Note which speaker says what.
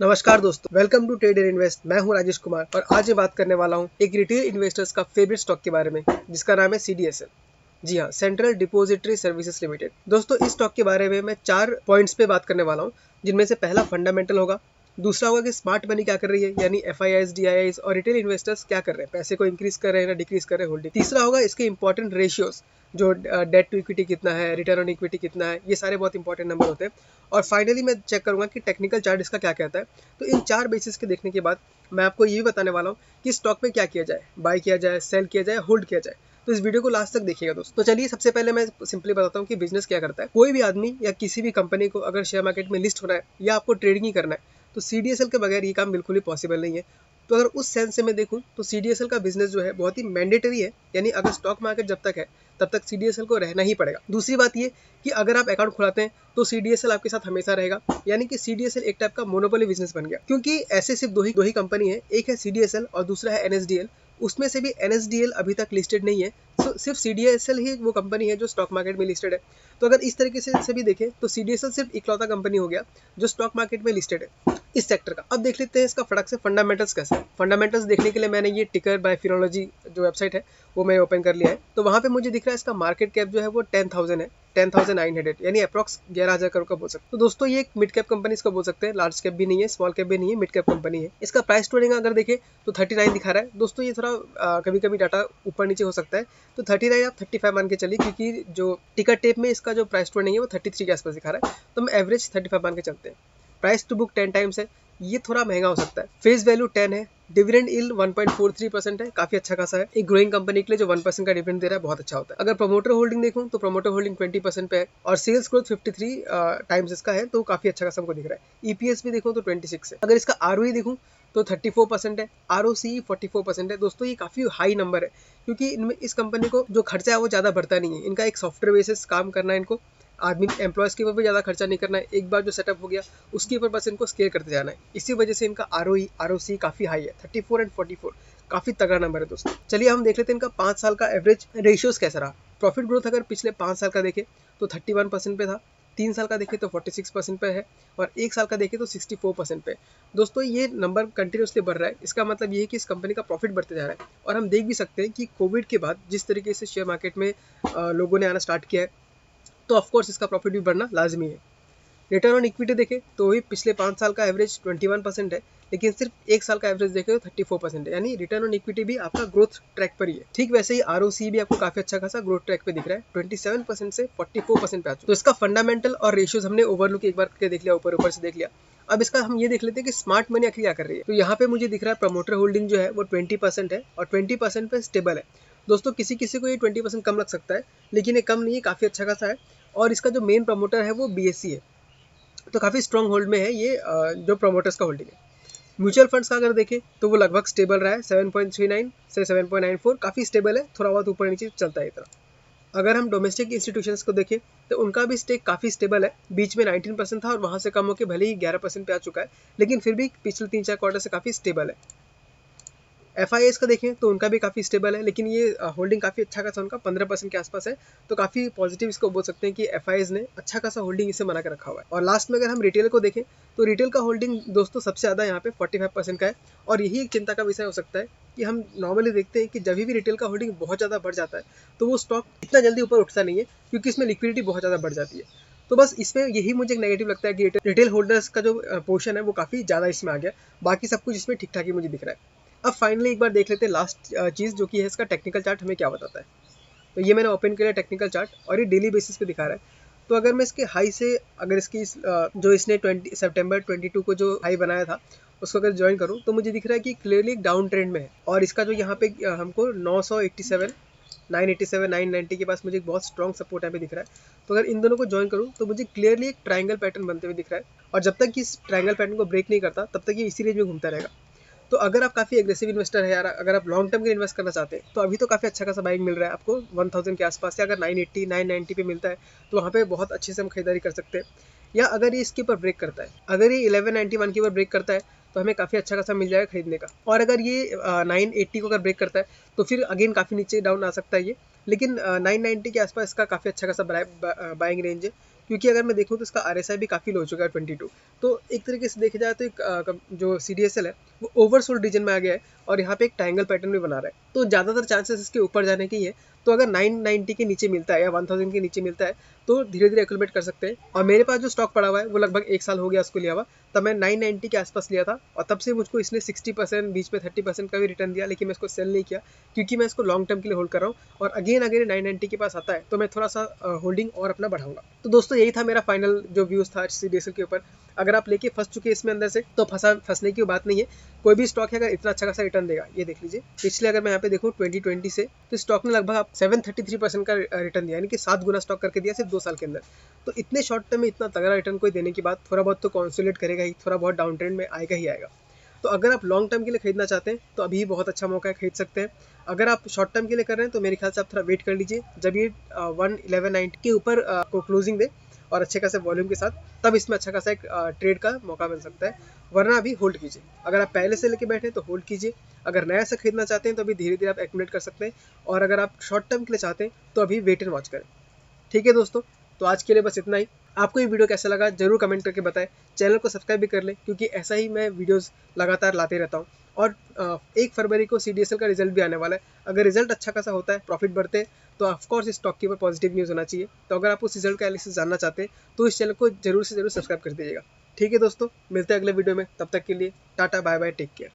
Speaker 1: नमस्कार दोस्तों, welcome to trade and invest. मैं हूं राजेश कुमार और आज मैं बात करने वाला हूं एक रिटेल इन्वेस्टर्स का फेवरेट स्टॉक के बारे में, जिसका नाम है CDSL। जी हाँ, सेंट्रल डिपॉजिटरी सर्विसेज लिमिटेड। दोस्तों, इस स्टॉक के बारे में मैं 4 पॉइंट्स पे बात करने वाला हूँ, जिनमें से पहला फंडामेंटल होगा, दूसरा होगा कि स्मार्ट मनी क्या कर रही है, यानी FIIs, DIIs और रिटेल इन्वेस्टर्स क्या कर रहे हैं, पैसे को इंक्रीज कर रहे हैं ना डिक्रीज कर रहे हैं होल्डिंग। तीसरा होगा इसके इंपॉर्टेंट रेशियोज, जो डेट टू इक्विटी कितना है, रिटर्न ऑन इक्विटी कितना है, ये सारे बहुत इंपॉर्टेंट नंबर होते हैं। और फाइनली मैं चेक करूंगा कि टेक्निकल चार्ट इसका क्या कहता है। तो इन 4 बेसिस के देखने के बाद मैं आपको ये भी बताने वाला हूँ कि स्टॉक में क्या किया जाए, बाय किया जाए, सेल किया जाए, होल्ड किया जाए। तो इस वीडियो को लास्ट तक देखिएगा दोस्तों। तो चलिए सबसे पहले मैं सिंपली बताता हूँ कि बिजनेस क्या करता है। कोई भी आदमी या किसी भी कंपनी को अगर शेयर मार्केट में लिस्ट होना है या आपको ट्रेडिंग ही करना है, तो CDSL के बगैर ये काम बिल्कुल ही पॉसिबल नहीं है। तो अगर उस सेंस से मैं देखूं तो CDSL का बिजनेस जो है बहुत ही मैंडेटरी है, यानी अगर स्टॉक मार्केट जब तक है तब तक CDSL को रहना ही पड़ेगा। दूसरी बात ये कि अगर आप अकाउंट खुलाते हैं तो CDSL आपके साथ हमेशा रहेगा, यानी कि CDSL एक टाइप का मोनोपोली बिजनेस बन गया। क्योंकि ऐसे सिर्फ दो ही कंपनी है, एक है CDSL और दूसरा है NSDL। उसमें से भी NSDL अभी तक लिस्टेड नहीं है, तो सिर्फ CDSL ही वो कंपनी है जो स्टॉक मार्केट में लिस्टेड है। तो अगर इस तरीके से भी देखें तो CDSL सिर्फ इकलौता कंपनी हो गया जो स्टॉक मार्केट में लिस्टेड है इस सेक्टर का। अब देख लेते हैं इसका फटाक से फंडामेंटल्स कैसा है। फंडामेंटल्स देखने के लिए मैंने ये टिकर बाय फिनोलॉजी जो वेबसाइट है वो मैं ओपन कर लिया है। तो वहाँ पे मुझे दिख रहा है इसका मार्केट कैप जो है वो 10,000 है, 10,900, यानी अप्रॉक्स 11,000 करोड़ का बोल सकते हैं। तो दोस्तों ये एक मिड कैप कंपनी इसको बोल सकते हैं, लार्ज कैप भी नहीं है, स्मॉल कैप भी नहीं है, मिड कैप कंपनी है। इसका प्राइस टू अर्निंग अगर देखें तो 39 दिखा रहा है। दोस्तों ये थोड़ा कभी कभी डाटा ऊपर नीचे हो सकता है, तो 39 आप 35 मान के चलिए, क्योंकि जो टिकर टेप में इसका जो प्राइस टू अर्निंग है वो 33 के आसपास दिखा रहा है, तो हम एवरेज 35 मान के चलते हैं। प्राइस टू बुक 10 टाइम्स है, ये थोड़ा महंगा हो सकता है। फेस वैल्यू 10 है, डिविडेंड यील्ड 1.43% है, काफी अच्छा खासा है। एक ग्रोइंग कंपनी के लिए जो 1% का डिविडेंड दे रहा है बहुत अच्छा होता है। अगर प्रमोटर होल्डिंग देखूं तो प्रमोटर होल्डिंग 20% पे है और सेल्स ग्रोथ 53 टाइम्स इसका है, तो काफी अच्छा खासा हमको दिख रहा है। EPS भी देखूं तो 26 है। अगर इसका ROE देखूं तो 34% है, ROCE 44% है। दोस्तों ये काफी हाई नंबर है, क्योंकि इनमें इस कंपनी को जो खर्चा है वो ज्यादा बढ़ता नहीं है। इनका एक सॉफ्टवेयर बेसिस काम करना है, इनको आदमी एम्प्लॉयज के ऊपर भी ज्यादा खर्चा नहीं करना है। एक बार जो सेटअप हो गया उसके ऊपर बस इनको स्केल करते जाना है। इसी वजह से इनका ROE ROC काफी हाई है, 34 एंड 44, काफी तगड़ा नंबर है दोस्तों। चलिए हम देख लेते हैं इनका 5 साल का एवरेज रेशियोज कैसा रहा। प्रॉफिट ग्रोथ अगर पिछले 5 साल का देखें तो 31% पे था, 3 साल का देखें तो 46% पे है और 1 साल का देखें तो 64% पे। दोस्तों ये नंबर कंटिन्यूसली बढ़ रहा है, इसका मतलब ये है कि इस कंपनी का प्रॉफिट बढ़ते जा रहा है। और हम देख भी सकते हैं कि कोविड के बाद जिस तरीके से शेयर मार्केट में लोगों ने आना स्टार्ट किया है, तो ऑफकोर्स इसका प्रॉफिट भी बढ़ना लाजमी है। रिटर्न ऑन इक्विटी देखें तो वही पिछले 5 साल का एवरेज 21% है, लेकिन सिर्फ 1 साल का एवरेज देखें तो 34% है, यानी रिटर्न ऑन इक्विटी भी आपका ग्रोथ ट्रैक पर ही है। ठीक वैसे ही ROC भी आपको काफी अच्छा खासा ग्रोथ ट्रैक पे दिख रहा है, 27% से 44% पे आ चुका है। तो इसका फंडामेंटल और रेशियोज हमने ओवरलुक एक बार करके देख लिया, ऊपर से देख लिया। अब इसका हम ये देख लेते हैं कि स्मार्ट मनी आखिर क्या कर रही है। तो यहाँ पे मुझे दिख रहा है प्रमोटर होल्डिंग जो है वो 20% है और 20% पे स्टेबल है। दोस्तों किसी किसी को ये 20% कम लग सकता है, लेकिन ये कम नहीं है, काफी अच्छा खासा है। और इसका जो मेन प्रमोटर है वो BSE है, तो काफ़ी स्ट्रॉन्ग होल्ड में है ये जो प्रमोटर्स का होल्डिंग है। म्यूचुअल फंड्स का अगर देखें तो वो लगभग स्टेबल रहा है, 7.39 से 7.94, काफ़ी स्टेबल है, थोड़ा बहुत ऊपर नीचे चलता है इतना। अगर हम डोमेस्टिक इंस्टीट्यूशंस को देखें तो उनका भी स्टेक काफ़ी स्टेबल है, बीच में 19% था और वहाँ से कम होकर भले ही 11% पे आ चुका है, लेकिन फिर भी पिछले 3-4 क्वार्टर से काफ़ी स्टेबल है। FIIs का देखें तो उनका भी काफ़ी स्टेबल है, लेकिन ये होल्डिंग काफ़ी अच्छा खासा उनका 15% के आसपास है, तो काफ़ी पॉजिटिव इसको बोल सकते हैं कि FIIs ने अच्छा खासा होल्डिंग इसे बना के रखा हुआ है। और लास्ट में अगर हम रिटेल को देखें तो रिटेल का होल्डिंग दोस्तों सबसे ज़्यादा यहाँ पे 45% का है। और यही एक चिंता का विषय हो सकता है कि हम नॉर्मली देखते हैं कि जब भी रिटेल का होल्डिंग बहुत ज़्यादा बढ़ जाता है तो वो स्टॉक इतना जल्दी ऊपर उठता नहीं है, क्योंकि इसमें लिक्विडिटी बहुत ज़्यादा बढ़ जाती है। तो बस इसमें यही मुझे एक नेगेटिव लगता है कि रिटेल होल्डर्स का जो पोर्शन है वो काफ़ी ज़्यादा इसमें आ गया, बाकी सब कुछ इसमें ठीक ठाक ही मुझे दिख रहा है। अब फाइनली एक बार देख लेते हैं लास्ट चीज़, जो कि है इसका टेक्निकल चार्ट हमें क्या बताता है। तो ये मैंने ओपन किया टेक्निकल चार्ट और ये डेली बेसिस पे दिखा रहा है। तो अगर मैं इसके हाई से, अगर इसकी जो इसने 20 सितंबर 22 को जो हाई बनाया था उसको अगर ज्वाइन करूँ तो मुझे दिख रहा है कि क्लियरली एक डाउन ट्रेंड में है। और इसका जो यहाँ पे हमको 987, 987, 990 के पास मुझे एक बहुत स्ट्रॉन्ग सपोर्ट यहाँ पे दिख रहा है। तो अगर इन दोनों को ज्वाइन करूँ तो मुझे क्लियरली एक ट्रायंगल पैटर्न बनते हुए दिख रहा है, और जब तक कि इस ट्रायंगल पैटर्न को ब्रेक नहीं करता तब तक ये इसी रेंज में घूमता रहेगा। तो अगर आप काफ़ी एग्रेसिव इन्वेस्टर है यार, अगर आप लॉन्ग टर्म के इन्वेस्ट करना चाहते हैं तो अभी तो काफ़ी अच्छा खासा बाइंग मिल रहा है आपको 1000 के आसपास, या अगर 980 990 पे मिलता है तो वहाँ पे बहुत अच्छे से हम खरीदारी कर सकते हैं। या अगर ये इसके ऊपर ब्रेक करता है, अगर ये 1191 के ऊपर ब्रेक करता है तो हमें काफ़ी अच्छा खासा मिल जाएगा खरीदने का। और अगर ये 980 को अगर ब्रेक करता है तो फिर अगेन काफ़ी नीचे डाउन आ सकता है ये, लेकिन 990 के आसपास इसका काफ़ी अच्छा खासा बाइंग रेंज है, क्योंकि अगर मैं देखूँ तो इसका RSI भी काफ़ी लो हो चुका है 22। तो एक तरीके से देखा जाए तो जो CDSL है वो ओवरसोल्ड रीजन में आ गया है और यहाँ पे एक ट्रायंगल पैटर्न भी बना रहा है। तो ज़्यादातर चांसेस इसके ऊपर जाने की है। तो अगर 990 के नीचे मिलता है या 1000 के नीचे मिलता है तो धीरे धीरे एक्यूमुलेट कर सकते हैं। और मेरे पास जो स्टॉक पड़ा हुआ है वो लगभग 1 साल हो गया उसको लिया हुआ, तब मैं 990 के आसपास लिया था और तब से मुझको इसने 60%, बीच में 30% का भी रिटर्न दिया, लेकिन मैं इसको सेल नहीं किया क्योंकि मैं इसको लॉन्ग टर्म के लिए होल्ड कर रहा हूँ। और अगेन अगर 990 के पास आता है तो मैं थोड़ा सा होल्डिंग और अपना बढ़ाऊंगा। तो दोस्तों यही था मेरा फाइनल जो व्यूज था CDSL के ऊपर। अगर आप लेके फंस चुके हैं इसमें अंदर से तो फंसने की बात नहीं है। कोई भी स्टॉक है अगर इतना अच्छा खासा रिटर्न देगा, ये देख लीजिए पिछले अगर मैं यहाँ पे देखूँ 2020 से, तो स्टॉक ने लगभग आप 733% का रिटर्न दिया, यानी कि 7 गुना स्टॉक करके दिया सिर्फ 2 साल के अंदर। तो इतने शॉर्ट टर्म में इतना तगड़ा रिटर्न कोई देने की बात, थोड़ा बहुत तो कॉन्सोलिडेट करेगा ही, थोड़ा बहुत डाउन ट्रेंड में आएगा ही आएगा। तो अगर आप लॉन्ग टर्म के लिए खरीदना चाहते हैं तो अभी बहुत अच्छा मौका है, खरीद सकते हैं। अगर आप शॉर्ट टर्म के लिए कर रहे हैं तो मेरे ख्याल से आप थोड़ा वेट कर लीजिए, जब ये 11190 के ऊपर को क्लोजिंग दे और अच्छे खासे वॉल्यूम के साथ, तब इसमें अच्छा खासा एक ट्रेड का मौका मिल सकता है। वरना अभी होल्ड कीजिए। अगर आप पहले से लेके बैठे हैं तो होल्ड कीजिए। अगर नया से खरीदना चाहते हैं तो अभी धीरे धीरे आप एक्यूमुलेट कर सकते हैं। और अगर आप शॉर्ट टर्म के लिए चाहते हैं तो अभी वेट एंड वॉच करें। ठीक है दोस्तों, तो आज के लिए बस इतना ही। आपको ये वीडियो कैसा लगा जरूर कमेंट करके बताएं। चैनल को सब्सक्राइब भी कर लें क्योंकि ऐसा ही मैं वीडियोस लगातार लाते रहता हूँ। और 1 फरवरी को CDSL का रिजल्ट भी आने वाला है। अगर रिजल्ट अच्छा खासा होता है, प्रॉफिट बढ़ते हैं, तो ऑफकोर्स इस स्टॉक के ऊपर पॉजिटिव न्यूज़ होना चाहिए। तो अगर आप उस रिजल्ट का एनालिसिस जानना चाहते हैं तो इस चैनल को जरूर से जरूर सब्सक्राइब कर दीजिएगा। ठीक है दोस्तों, मिलते हैं अगले वीडियो में। तब तक के लिए tata bye bye, take care.